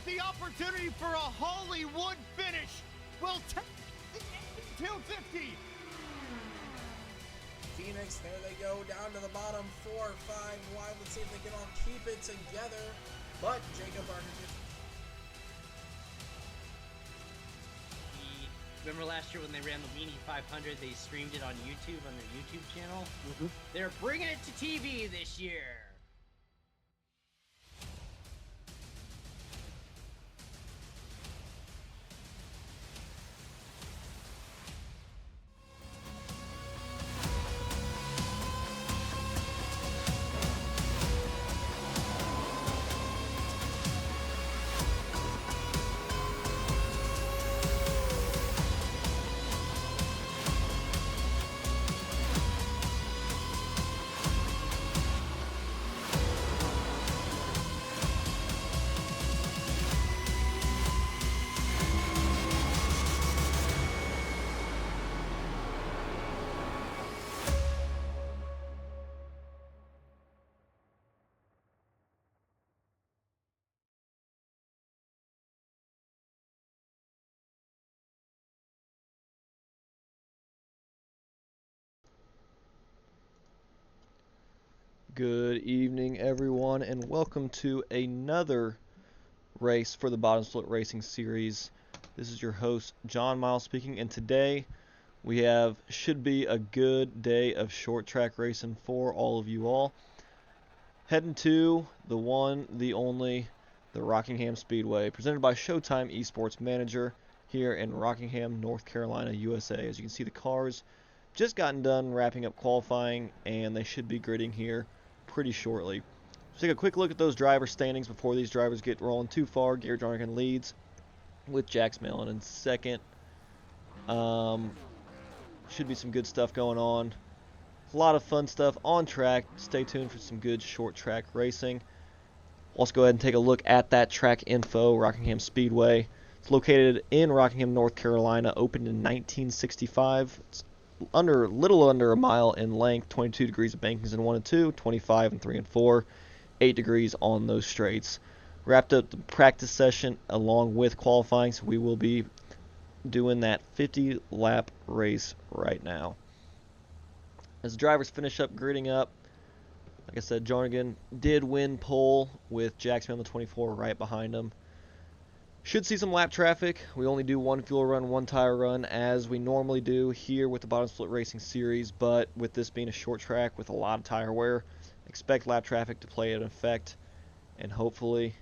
with the opportunity for a Hollywood finish will take the 250. Phoenix, there they go, down to the bottom, 4 or 5 wide. Let's see if they can all keep it together. But Jacob ARCA gets... Remember last year when they ran the Weenie 500, they streamed it on YouTube, on their YouTube channel? They're bringing it to TV this year. Good evening, everyone, and welcome to another race for the Bottom Split Racing Series. This is your host, John Miles speaking, and today we should be a good day of short track racing for all of you all. Heading to the one, the only, the Rockingham Speedway, presented by Showtime Esports Manager here in Rockingham, North Carolina, USA. As you can see, the cars just gotten done wrapping up qualifying, and they should be gridding here pretty shortly. Let's take a quick look at those driver standings before these drivers get rolling too far. Garrett Jarnagin leads with Jax Mellon in second. Should be some good stuff going on. A lot of fun stuff on track. Stay tuned for some good short track racing. Let's go ahead and take a look at that track info. Rockingham Speedway. It's located in Rockingham, North Carolina. Opened in 1965. It's little under a mile in length, 22 degrees of bankings in 1 and 2, 25 and 3 and 4, 8 degrees on those straights. Wrapped up the practice session along with qualifying, so we will be doing that 50 lap race right now. As the drivers finish up gridding up, like I said, Jarnagin did win pole with Jackson on the 24 right behind him. Should see some lap traffic. We only do one fuel run, one tire run, as we normally do here with the Bottom Split Racing Series, but with this being a short track with a lot of tire wear, expect lap traffic to play an effect, and hopefully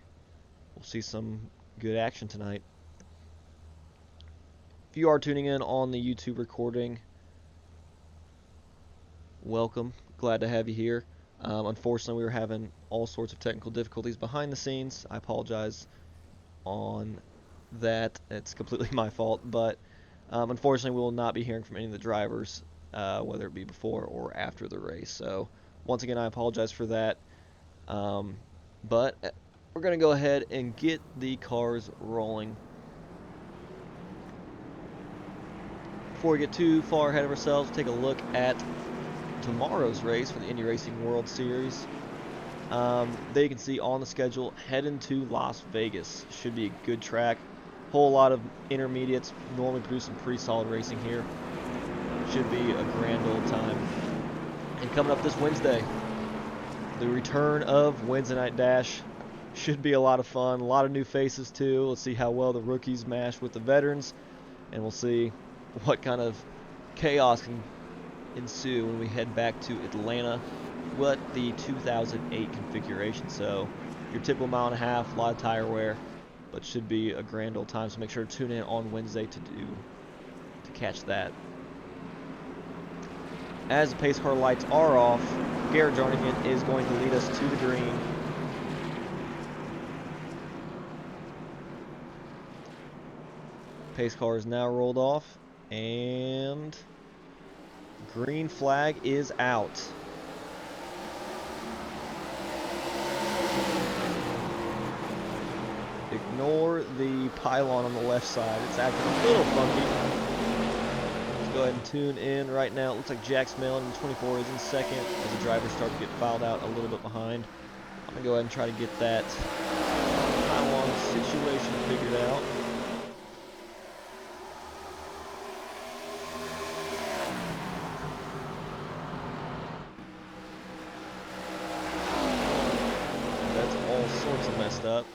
we'll see some good action tonight. If you are tuning in on the YouTube recording, welcome. Glad to have you here. Unfortunately, we were having all sorts of technical difficulties behind the scenes. I apologize on that. It's completely my fault, but unfortunately we will not be hearing from any of the drivers, whether it be before or after the race. So once again, I apologize for that, but we're going to go ahead and get the cars rolling. Before we get too far ahead of ourselves, take a look at tomorrow's race for the Indy Racing World Series. There you can see on the schedule, heading to Las Vegas. Should be a good track. Whole lot of intermediates. Normally produce some pretty solid racing here. Should be a grand old time. And coming up this Wednesday, the return of Wednesday Night Dash. Should be a lot of fun. A lot of new faces too. Let's see how well the rookies mash with the veterans. And we'll see what kind of chaos can ensue when we head back to Atlanta. What the 2008 configuration. So your typical mile and a half, a lot of tire wear, but should be a grand old time. So make sure to tune in on Wednesday to catch that. As the pace car lights are off, Garrett Jarnagin is going to lead us to the green. Pace car is now rolled off, and green flag is out. Ignore the pylon on the left side. It's acting a little funky. Let's go ahead and tune in right now. It looks like Jax Mellon in 24 is in second as the drivers start to get filed out a little bit behind. I'm going to go ahead and try to get that pylon the situation figured out. That's all sorts of messed up.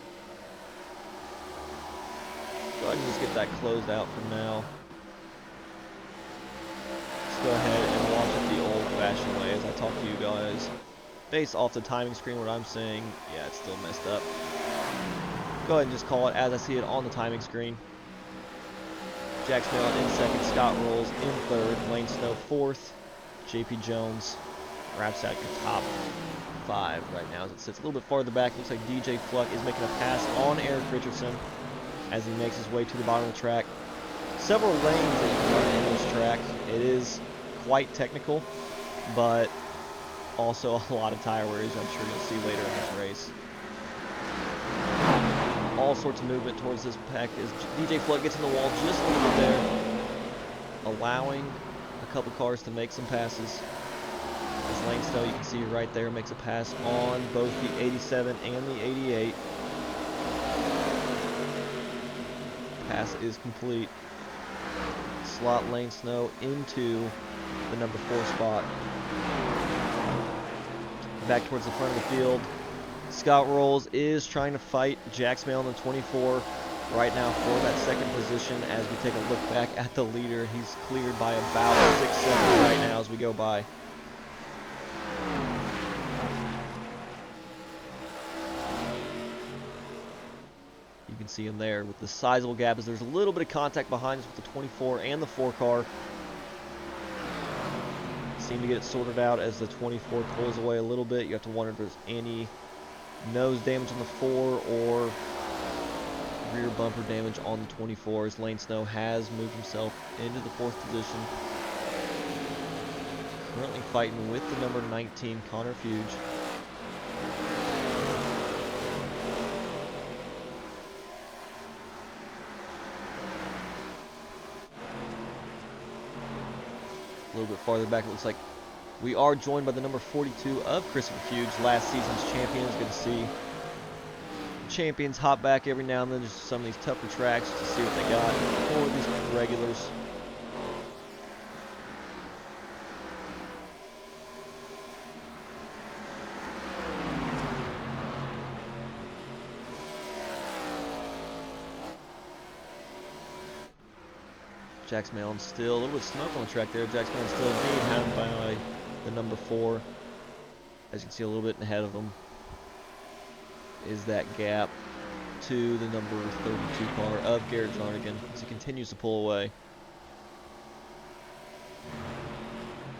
Go ahead and just get that closed out for now. Let's go ahead and watch it the old-fashioned way as I talk to you guys. Based off the timing screen, what I'm saying, yeah, it's still messed up. Go ahead and just call it as I see it on the timing screen. Jack Smail in second, Scott Rolls in third, Lane Snow fourth, JP Jones wraps out your top 5 right now as it sits a little bit farther back. Looks like DJ Fluck is making a pass on Eric Richardson as he makes his way to the bottom of the track. Several lanes that you can run in this track. It is quite technical, but also a lot of tire wear, as I'm sure you'll see later in this race. All sorts of movement towards this pack as DJ Flood gets in the wall just a little bit there, allowing a couple cars to make some passes. As Lane Snow, you can see right there, makes a pass on both the 87 and the 88. Pass is complete. Slot Lane Snow into the number 4 spot. Back towards the front of the field. Scott Rolls is trying to fight Jack Smail in the 24 right now for that second position. As we take a look back at the leader, he's cleared by about 6 seconds right now as we go by. You can see him there with the sizable gap as there's a little bit of contact behind us with the 24 and the 4 car. Seem to get it sorted out as the 24 pulls away a little bit. You have to wonder if there's any nose damage on the 4 or rear bumper damage on the 24 as Lane Snow has moved himself into the 4th position. Currently fighting with the number 19 Connor Fuge. A little bit farther back, it looks like we are joined by the number 42 of Christopher Fuge, last season's champion. It's good to see champions hop back every now and then just some of these tougher tracks to see what they got for these regulars. Jack Smail still a little bit of smoke on the track there. Jack Smail still being hounded by the number 4. As you can see a little bit ahead of him is that gap to the number 32 car of Garrett Jarnagin as he continues to pull away.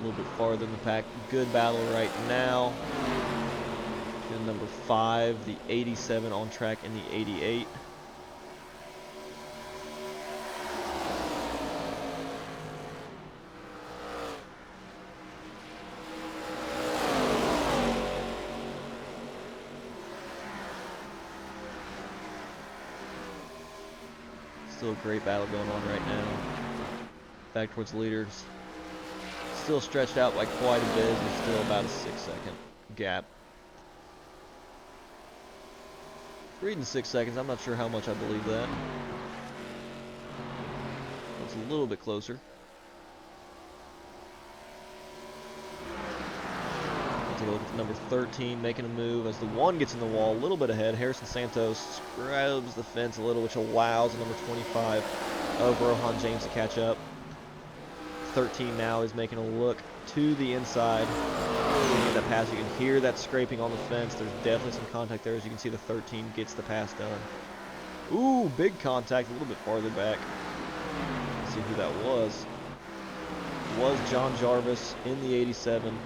A little bit farther in the pack. Good battle right now. The number 5, the 87 on track, and the 88. Still a great battle going on right now. Back towards the leaders. Still stretched out by quite a bit. There's still about a 6-second gap. Reading 6 seconds, I'm not sure how much I believe that. It's a little bit closer. Take a look at the number 13 making a move as the 1 gets in the wall a little bit ahead. Harrison Santos scrubs the fence a little, which allows the number 25 of Rohan James to catch up. 13 now is making a look to the inside. That pass, you can hear that scraping on the fence. There's definitely some contact there. As you can see, the 13 gets the pass done. Ooh, big contact a little bit farther back. Let's see who that was. It was John Jarvis in the 87.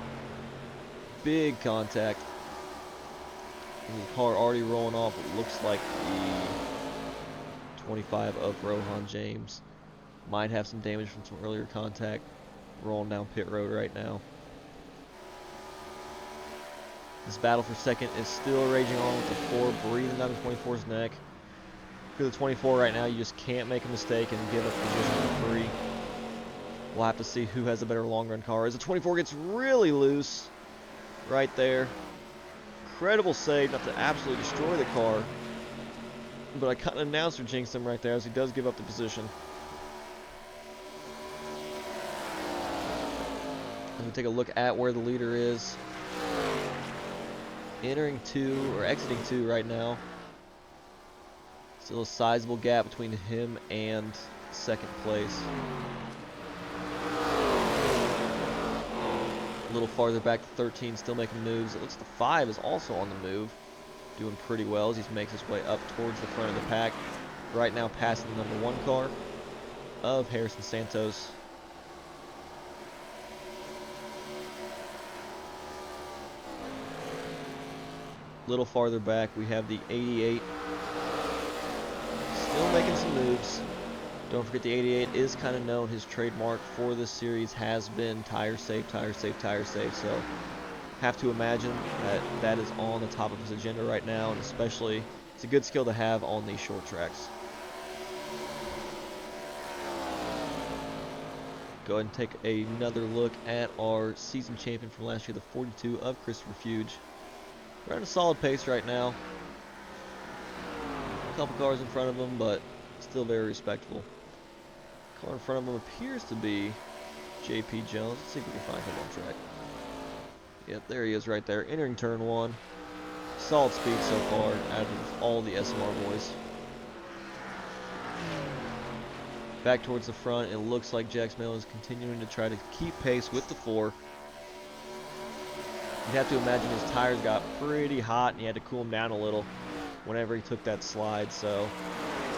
Big contact. And the car already rolling off. It looks like the 25 of Rohan James might have some damage from some earlier contact. Rolling down pit road right now. This battle for second is still raging on with the 4 breathing down the 24's neck. For the 24 right now, you just can't make a mistake and give up position to 3. We'll have to see who has a better long run car. As the 24 gets really loose right there. Incredible save not to absolutely destroy the car. But I kind of announcer jinxed him right there as he does give up the position. As we take a look at where the leader is. Entering 2, or exiting 2 right now. Still a sizable gap between him and second place. A little farther back, the 13 still making moves. It looks like the 5 is also on the move. Doing pretty well as he makes his way up towards the front of the pack. Right now passing the number 1 car of Harrison Santos. A little farther back, we have the 88. Still making some moves. Don't forget the 88 is kind of known. His trademark for this series has been tire safe, tire safe, tire safe. So have to imagine that that is on the top of his agenda right now, and especially it's a good skill to have on these short tracks. Go ahead and take another look at our season champion from last year, the 42 of Christopher Fuge. We're at a solid pace right now. A couple cars in front of him, but still very respectable. Car in front of him appears to be JP Jones. Let's see if we can find him on track. Yep, there he is right there, entering turn 1. Solid speed so far out of all the SMR boys. Back towards the front, it looks like Jax Mail is continuing to try to keep pace with the 4. You'd have to imagine his tires got pretty hot and he had to cool them down a little whenever he took that slide. So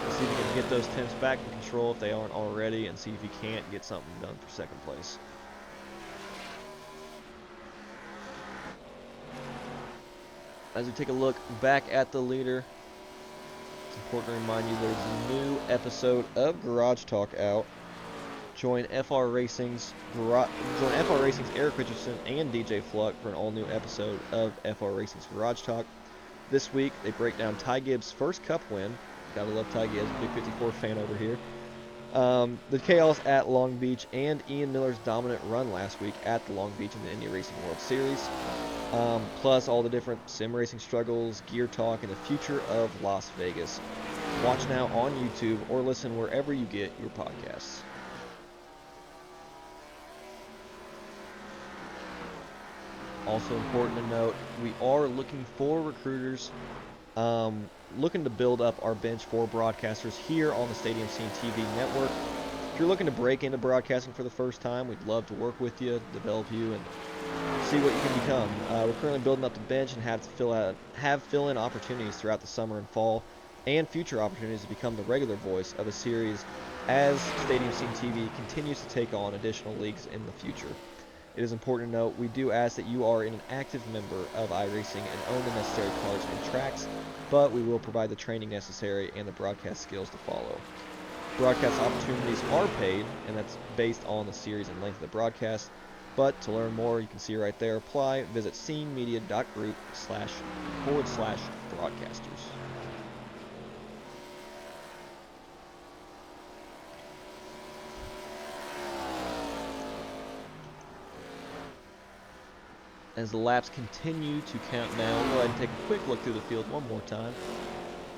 we'll see if he can get those temps back in control if they aren't already, and see if he can't get something done for second place. As we take a look back at the leader, it's important to remind you there's a new episode of Garage Talk out. Join FR Racing's Eric Richardson and DJ Fluck for an all-new episode of FR Racing's Garage Talk. This week, they break down Ty Gibbs' first Cup win. Gotta love Ty Gibbs, big 54 fan over here. The chaos at Long Beach, and Ian Miller's dominant run last week at the Long Beach in the Indy Racing World Series. Plus all the different sim racing struggles, gear talk, and the future of Las Vegas. Watch now on YouTube or listen wherever you get your podcasts. Also important to note, we are looking for recruiters, looking to build up our bench for broadcasters here on the Stadium Scene TV network. If you're looking to break into broadcasting for the first time, we'd love to work with you, develop you, and see what you can become. We're currently building up the bench and have fill-in opportunities throughout the summer and fall, and future opportunities to become the regular voice of a series as Stadium Scene TV continues to take on additional leagues in the future. It is important to note, we do ask that you are an active member of iRacing and own the necessary cars and tracks, but we will provide the training necessary and the broadcast skills to follow. Broadcast opportunities are paid, and that's based on the series and length of the broadcast, but to learn more, you can see right there, apply, visit scenemedia.group//broadcasters. As the laps continue to count down, we'll go ahead and take a quick look through the field one more time.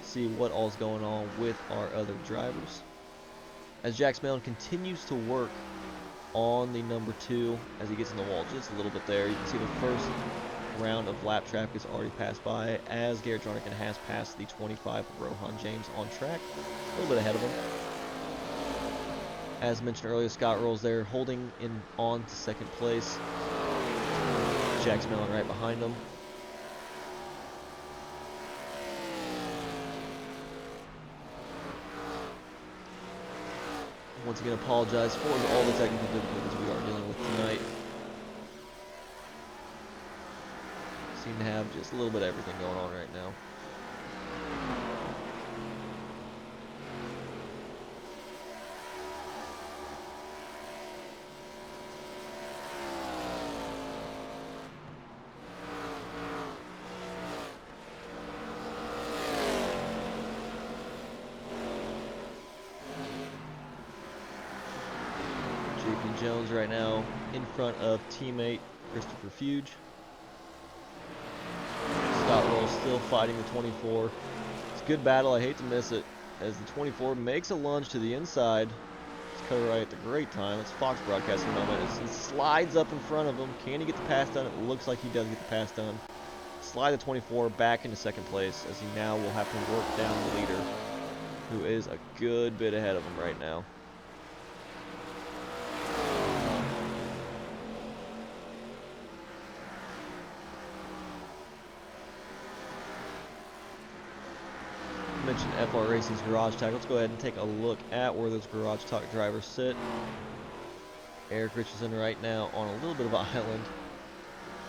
See what all's going on with our other drivers. As Jax Mellon continues to work on the number 2 as he gets in the wall just a little bit there. You can see the first round of lap traffic is already passed by as Garrett Jarnagin has passed the 25 of Rohan James on track. A little bit ahead of him. As mentioned earlier, Scott Rolls there holding on to second place. Jax Mellon right behind him. Once again, apologize for all the technical difficulties we are dealing with tonight. Seem to have just a little bit of everything going on right now. JP Jones right now in front of teammate Christopher Fuge. Scott Roll still fighting the 24. good battle. I hate to miss it. As the 24 makes a lunge to the inside. It's cut right at the great time. It's Fox broadcasting moment. As he slides up in front of him. Can he get the pass done? It looks like he does get the pass done. Slide the 24 back into second place as he now will have to work down the leader, who is a good bit ahead of him right now. I mentioned FR Racing's Garage Talk. Let's go ahead and take a look at where those Garage Talk drivers sit. Eric Richardson right now on a little bit of an island,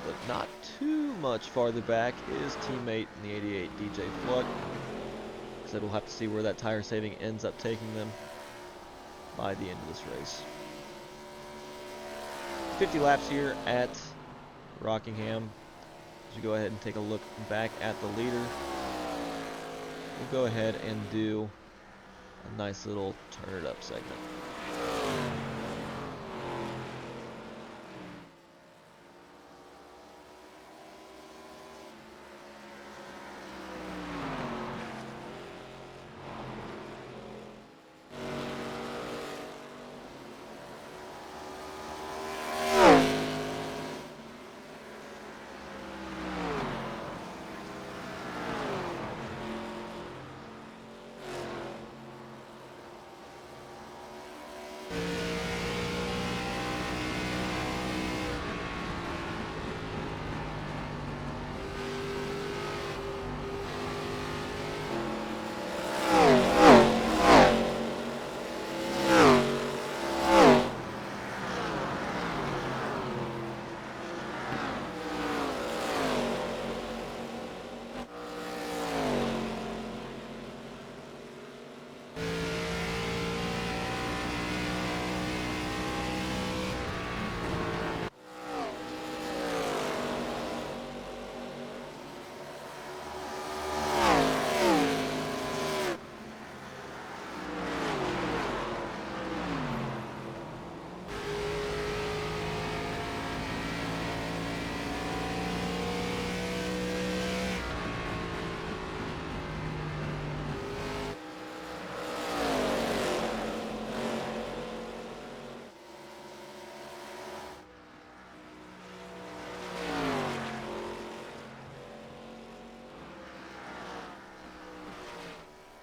but not too much farther back is teammate in the 88, DJ Fluck. So we'll have to see where that tire saving ends up taking them by the end of this race. 50 laps here at Rockingham. As we go ahead and take a look back at the leader, we'll go ahead and do a nice little turn it up segment.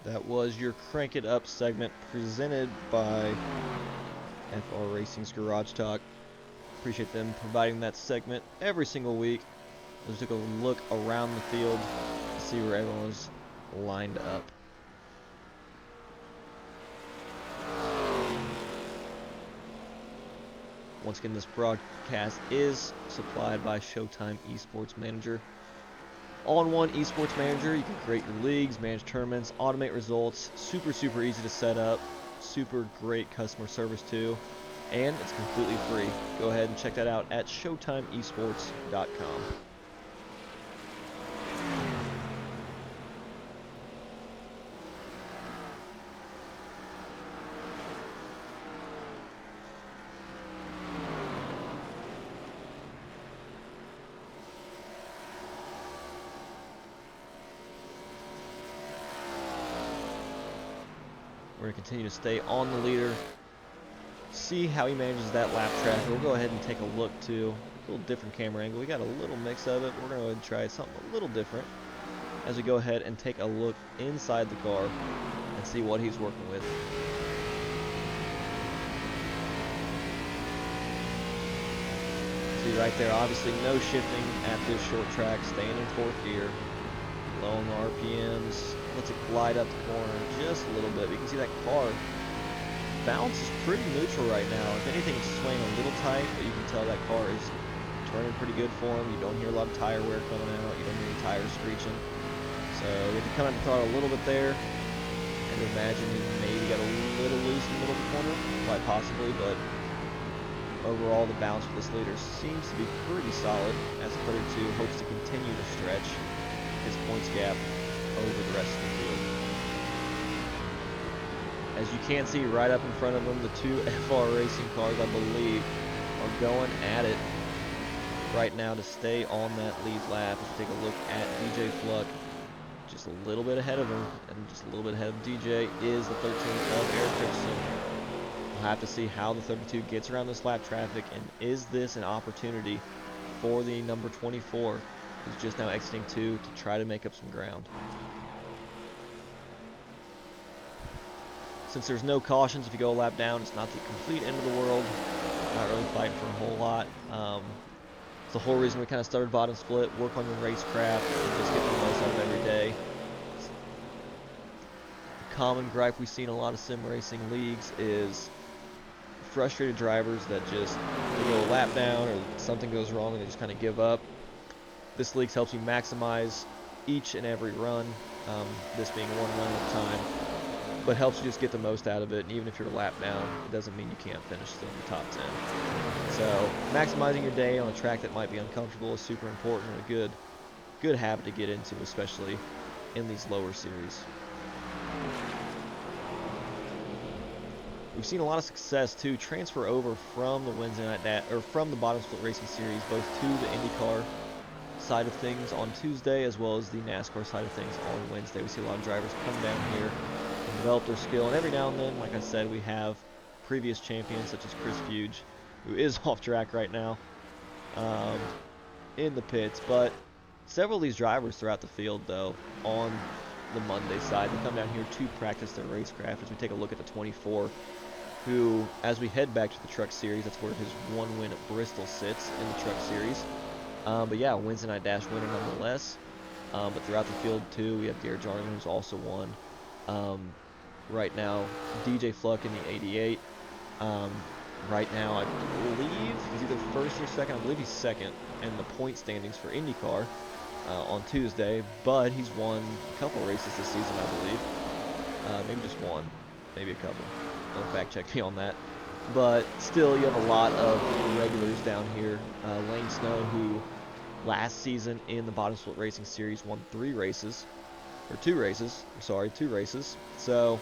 That was your Crank It Up segment presented by FR Racing's Garage Talk. Appreciate them providing that segment every single week. Let's take a look around the field to see where everyone was lined up. Once again, this broadcast is supplied by Showtime Esports Manager. All-in-one esports manager, you can create your leagues, manage tournaments, automate results, super easy to set up, super great customer service too, and it's completely free. Go ahead and check that out at showtimeesports.com. We're going to continue to stay on the leader, see how he manages that lap tracker. We'll go ahead and take a look to a little different camera angle. We got a little mix of it. We're going to go ahead and try something a little different as we go ahead and take a look inside the car and see what he's working with. See right there, obviously no shifting at this short track, staying in fourth gear, low on the RPMs. Lets it glide up the corner just a little bit. You can see that car balance is pretty neutral right now. If anything, it's swaying a little tight, but you can tell that car is turning pretty good for him. You don't hear a lot of tire wear coming out. You don't hear any tires screeching. So we have to come out the throttle a little bit there. And imagine he maybe got a little loose in the middle of the corner, quite possibly, but overall the balance for this leader seems to be pretty solid, as the 32 hopes to continue to stretch his points gap over the rest of the field. As you can see right up in front of them, the two FR Racing cars, I believe, are going at it right now to stay on that lead lap. Let's take a look at DJ Fluck just a little bit ahead of him, and just a little bit ahead of DJ is the 13 of Eric Richardson. We'll have to see how the 32 gets around this lap traffic, and is this an opportunity for the number 24, who's just now exiting 2, to try to make up some ground. Since there's no cautions if you go a lap down, it's not the complete end of the world. Not really fighting for a whole lot. It's the whole reason we kind of started bottom split. Work on your racecraft and just get the most out of every day. A common gripe we see in a lot of sim racing leagues is frustrated drivers that just they go a lap down or something goes wrong and they just kind of give up. This league helps you maximize each and every run, this being one run at a time, but helps you just get the most out of it. And even if you're a lap down, it doesn't mean you can't finish still in the top 10. So maximizing your day on a track that might be uncomfortable is super important and a good habit to get into, especially in these lower series. We've seen a lot of success to transfer over from the Wednesday night from the bottom split racing series both to the IndyCar side of things on Tuesday as well as the NASCAR side of things on Wednesday. We see a lot of drivers come down here and develop their skill, and every now and then, like I said, we have previous champions such as Chris Fuge, who is off track right now in the pits, but several of these drivers throughout the field, though, on the Monday side, they come down here to practice their racecraft. As we take a look at the 24, who, as we head back to the Truck Series, that's where his one win at Bristol sits in the Truck Series. But yeah, Wednesday night dash winner nonetheless. But throughout the field too, we have Garrett Jarnagin, who's also won. Right now, DJ Fluck in the 88. Right now, I believe he's either first or second. I believe he's second in the point standings for IndyCar on Tuesday. But he's won a couple races this season, I believe. Maybe just one, maybe a couple. Don't fact check me on that. But still, you have a lot of regulars down here. Lane Snow, who last season in the bottom split racing series won 2 races. So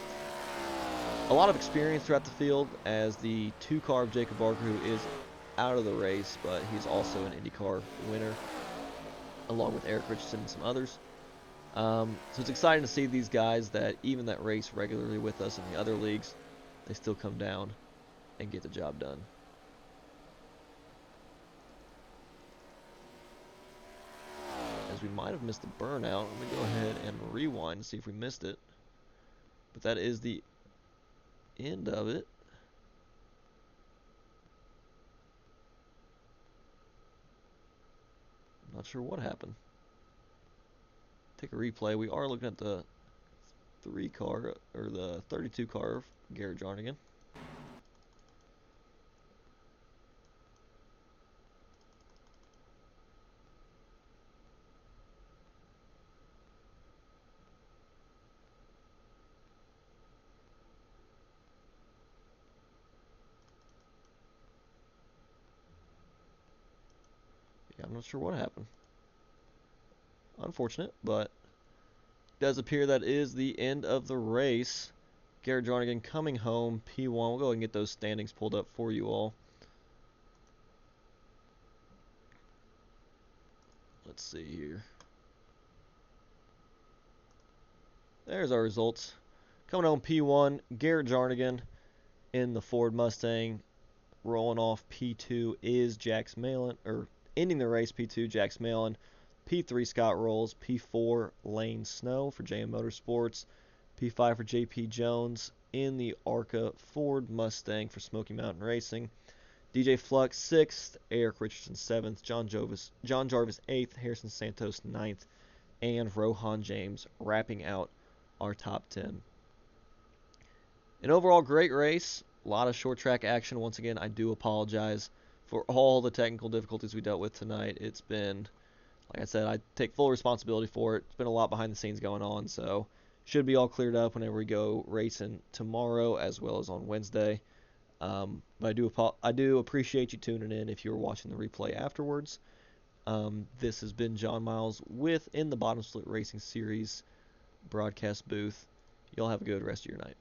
a lot of experience throughout the field as the 2 car of Jacob ARCA, who is out of the race, but he's also an IndyCar winner, along with Eric Richardson and some others. So it's exciting to see these guys that race regularly with us in the other leagues, they still come down and get the job done. As we might have missed the burnout, let me go ahead and rewind and see if we missed it. But that is the end of it. I'm not sure what happened. Take a replay. We are looking at the 3 car, or the 32 car of Garrett Jarnagin. I'm not sure what happened. Unfortunate, but it does appear that is the end of the race. Garrett Jarnagin coming home, P1. We'll go ahead and get those standings pulled up for you all. Let's see here. There's our results. Coming home P1, Garrett Jarnagin in the Ford Mustang. Rolling off P2 is Jax Malin, or ending the race P2, Jax Malin. P3, Scott Rolls. P4, Lane Snow for JM Motorsports. P5 for JP Jones in the ARCA Ford Mustang for Smoky Mountain Racing. DJ Flux 6th, Eric Richardson 7th, John Jarvis 8th, Harrison Santos 9th, and Rohan James wrapping out our top 10. An overall great race. A lot of short track action. Once again, I do apologize for all the technical difficulties we dealt with tonight. It's been, like I said, I take full responsibility for it. It's been a lot behind the scenes going on, so should be all cleared up whenever we go racing tomorrow as well as on Wednesday. But I do appreciate you tuning in if you were watching the replay afterwards. This has been John Miles with In the Bottom Split Racing Series broadcast booth. Y'all have a good rest of your night.